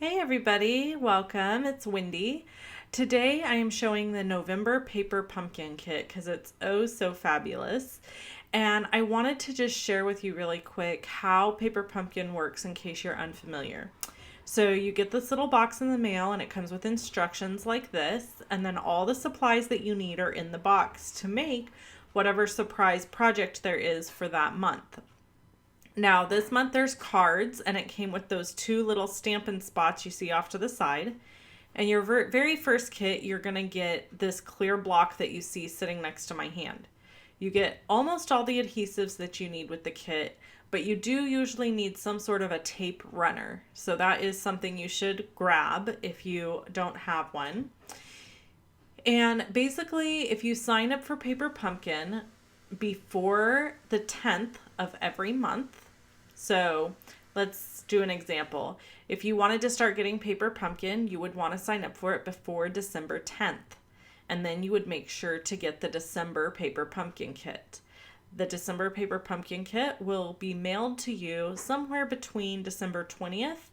Hey everybody, welcome. It's Wendy. Today I am showing the November paper pumpkin kit because it's oh so fabulous. And I wanted to just share with you really quick how paper pumpkin works in case you're unfamiliar. So you get this little box in the mail and it comes with instructions like this, and then all the supplies that you need are in the box to make whatever surprise project there is for that month. Now, this month there's cards, and it came with those two little Stampin' Spots you see off to the side. And your very first kit, you're going to get this clear block that you see sitting next to my hand. You get almost all the adhesives that you need with the kit, but you do usually need some sort of a tape runner. So that is something you should grab if you don't have one. And basically, if you sign up for Paper Pumpkin before the 10th of every month, so let's do an example. If you wanted to start getting Paper Pumpkin, you would want to sign up for it before December 10th. And then you would make sure to get the December Paper Pumpkin kit. The December Paper Pumpkin kit will be mailed to you somewhere between December 20th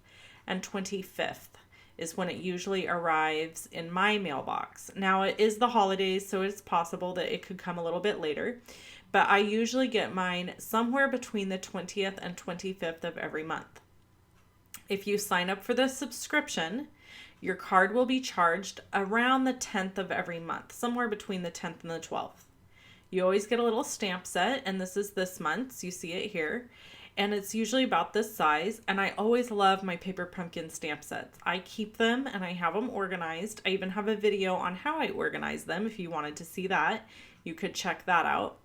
and 25th is when it usually arrives in my mailbox. Now, it is the holidays, so it's possible that it could come a little bit later, but I usually get mine somewhere between the 20th and 25th of every month. If you sign up for the subscription, your card will be charged around the 10th of every month, somewhere between the 10th and the 12th. You always get a little stamp set, and this is this month's. You see it here. And it's usually about this size, and I always love my Paper Pumpkin stamp sets. I keep them, and I have them organized. I even have a video on how I organize them. If you wanted to see that, you could check that out.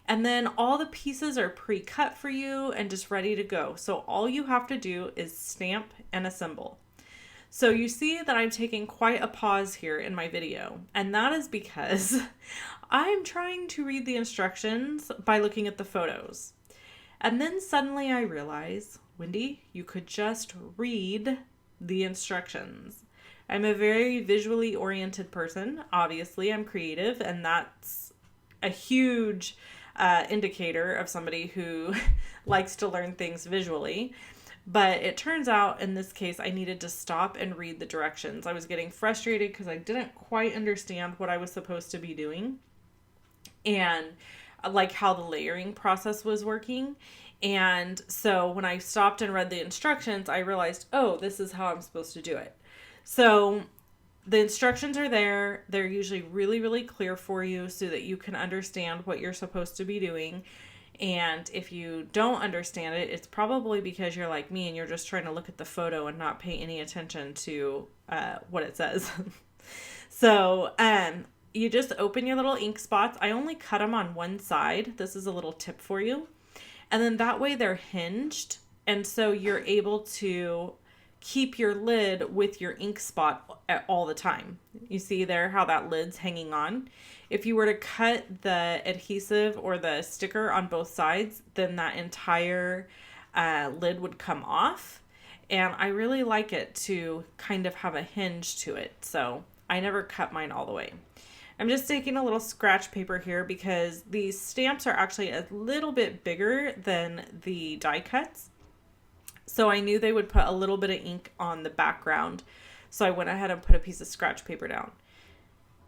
And then all the pieces are pre-cut for you and just ready to go. So all you have to do is stamp and assemble. So you see that I'm taking quite a pause here in my video, and that is because I'm trying to read the instructions by looking at the photos. And then suddenly I realize, Wendy, you could just read the instructions. I'm a very visually oriented person. Obviously, I'm creative, and that's a huge indicator of somebody who likes to learn things visually. But it turns out in this case, I needed to stop and read the directions. I was getting frustrated because I didn't quite understand what I was supposed to be doing and like how the layering process was working. And so when I stopped and read the instructions, I realized, oh, this is how I'm supposed to do it. So the instructions are there. They're usually really, really clear for you so that you can understand what you're supposed to be doing. And if you don't understand it, it's probably because you're like me and you're just trying to look at the photo and not pay any attention to what it says. So you just open your little ink spots. I only cut them on one side. This is a little tip for you. And then that way they're hinged. And so you're able to keep your lid with your ink spot all the time. You see there how that lid's hanging on. If you were to cut the adhesive or the sticker on both sides, then that entire lid would come off. And I really like it to kind of have a hinge to it. So I never cut mine all the way. I'm just taking a little scratch paper here because these stamps are actually a little bit bigger than the die cuts. So I knew they would put a little bit of ink on the background. So I went ahead and put a piece of scratch paper down.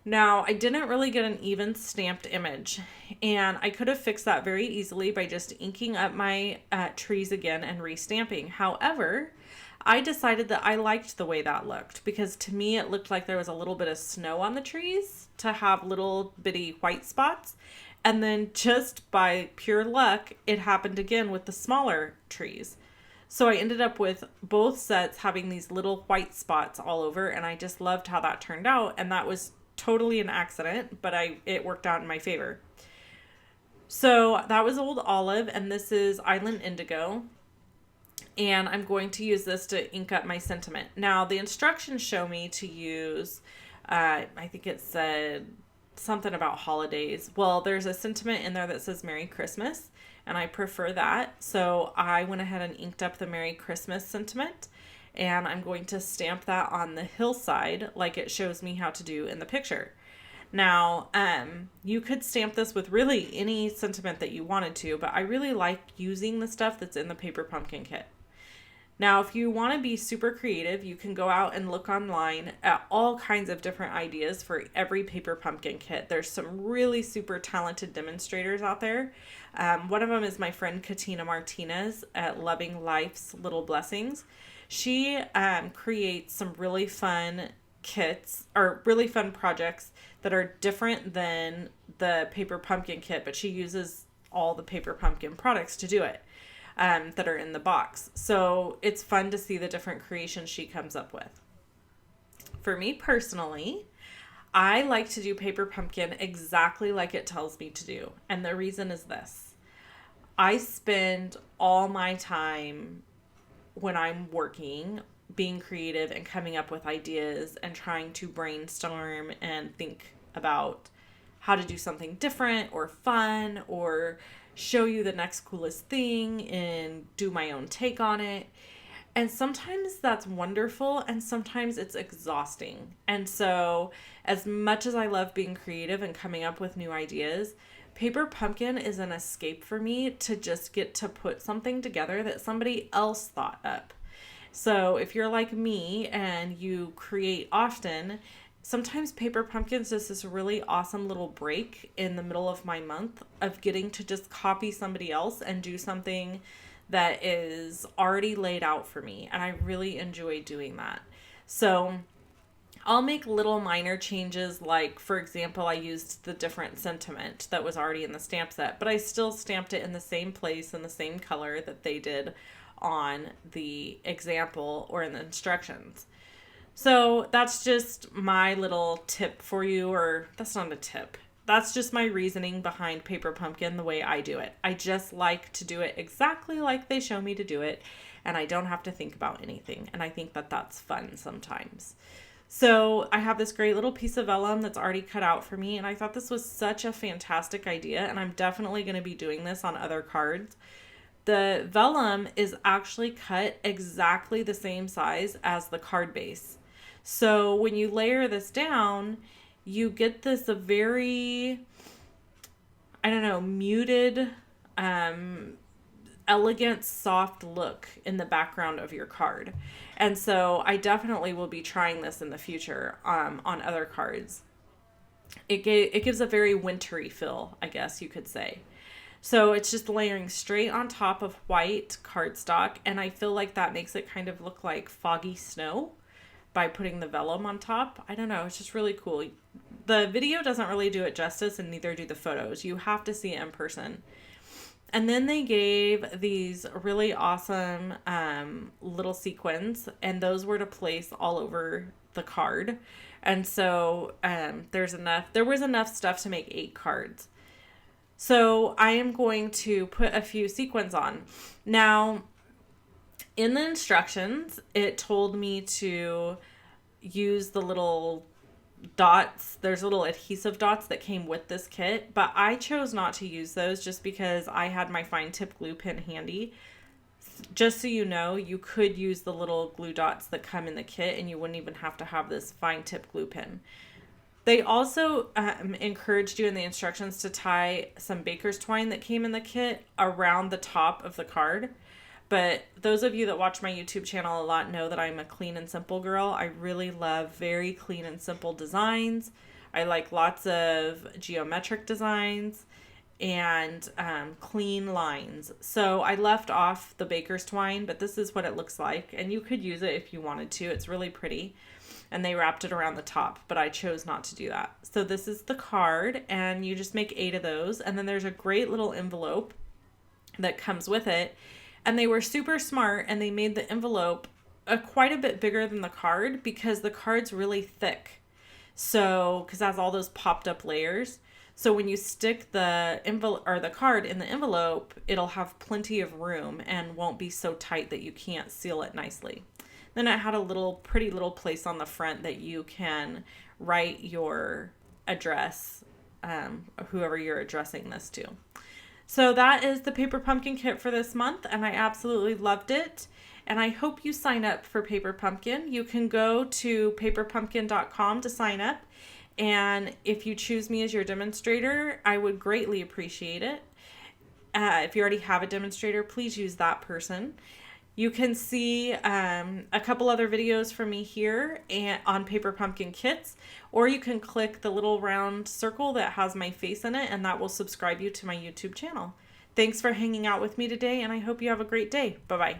Now, I didn't really get an even stamped image, and I could have fixed that very easily by just inking up my trees again and restamping. However, I decided that I liked the way that looked because to me it looked like there was a little bit of snow on the trees to have little bitty white spots. And then just by pure luck, it happened again with the smaller trees. So I ended up with both sets having these little white spots all over, and I just loved how that turned out. And that was totally an accident, but it worked out in my favor. So that was Old Olive, and this is Island Indigo. And I'm going to use this to ink up my sentiment. Now, the instructions show me to use, I think it said something about holidays. Well, there's a sentiment in there that says Merry Christmas, and I prefer that. So I went ahead and inked up the Merry Christmas sentiment, and I'm going to stamp that on the hillside like it shows me how to do in the picture. Now, you could stamp this with really any sentiment that you wanted to, but I really like using the stuff that's in the Paper Pumpkin kit. Now, if you want to be super creative, you can go out and look online at all kinds of different ideas for every paper pumpkin kit. There's some really super talented demonstrators out there. One of them is my friend Katina Martinez at Loving Life's Little Blessings. She creates some really fun kits or really fun projects that are different than the paper pumpkin kit, but she uses all the paper pumpkin products to do it. That are in the box. So it's fun to see the different creations she comes up with. For me personally, I like to do paper pumpkin exactly like it tells me to do. And the reason is this. I spend all my time when I'm working being creative and coming up with ideas and trying to brainstorm and think about how to do something different or fun or show you the next coolest thing and do my own take on it. And sometimes that's wonderful and sometimes it's exhausting. And so as much as I love being creative and coming up with new ideas, paper pumpkin is an escape for me to just get to put something together that somebody else thought up. So if you're like me and you create often, sometimes paper pumpkins is this really awesome little break in the middle of my month of getting to just copy somebody else and do something that is already laid out for me. And I really enjoy doing that. So I'll make little minor changes. Like, for example, I used the different sentiment that was already in the stamp set, but I still stamped it in the same place and the same color that they did on the example or in the instructions. So that's just my little tip for you, or that's not a tip. That's just my reasoning behind paper pumpkin the way I do it. I just like to do it exactly like they show me to do it, and I don't have to think about anything. And I think that that's fun sometimes. So I have this great little piece of vellum that's already cut out for me, and I thought this was such a fantastic idea, and I'm definitely going to be doing this on other cards. The vellum is actually cut exactly the same size as the card base. So when you layer this down, you get this a very, muted, elegant, soft look in the background of your card. And so I definitely will be trying this in the future on other cards. It gives a very wintry feel, I guess you could say. So it's just layering straight on top of white cardstock, and I feel like that makes it kind of look like foggy snow by putting the vellum on top. I don't know, it's just really cool. The video doesn't really do it justice, and neither do the photos. You have to see it in person. And then they gave these really awesome little sequins, and those were to place all over the card. And so there was enough stuff to make 8 cards. So I am going to put a few sequins on. Now, in the instructions, it told me to use the little dots. There's little adhesive dots that came with this kit, but I chose not to use those just because I had my fine tip glue pen handy. Just so you know, you could use the little glue dots that come in the kit and you wouldn't even have to have this fine tip glue pen. They also encouraged you in the instructions to tie some baker's twine that came in the kit around the top of the card. But those of you that watch my YouTube channel a lot know that I'm a clean and simple girl. I really love very clean and simple designs. I like lots of geometric designs and clean lines. So I left off the baker's twine, but this is what it looks like. And you could use it if you wanted to. It's really pretty. And they wrapped it around the top, but I chose not to do that. So this is the card, and you just make 8 of those. And then there's a great little envelope that comes with it. And they were super smart, and they made the envelope quite a bit bigger than the card because the card's really thick. So, because it has all those popped up layers. So when you stick the envelope or the card in the envelope, it'll have plenty of room and won't be so tight that you can't seal it nicely. Then it had a pretty little place on the front that you can write your address, whoever you're addressing this to. So that is the Paper Pumpkin kit for this month, and I absolutely loved it. And I hope you sign up for Paper Pumpkin. You can go to paperpumpkin.com to sign up. And if you choose me as your demonstrator, I would greatly appreciate it. If you already have a demonstrator, please use that person. You can see a couple other videos from me here and on paper pumpkin kits, or you can click the little round circle that has my face in it, and that will subscribe you to my YouTube channel. Thanks for hanging out with me today, and I hope you have a great day. Bye-bye.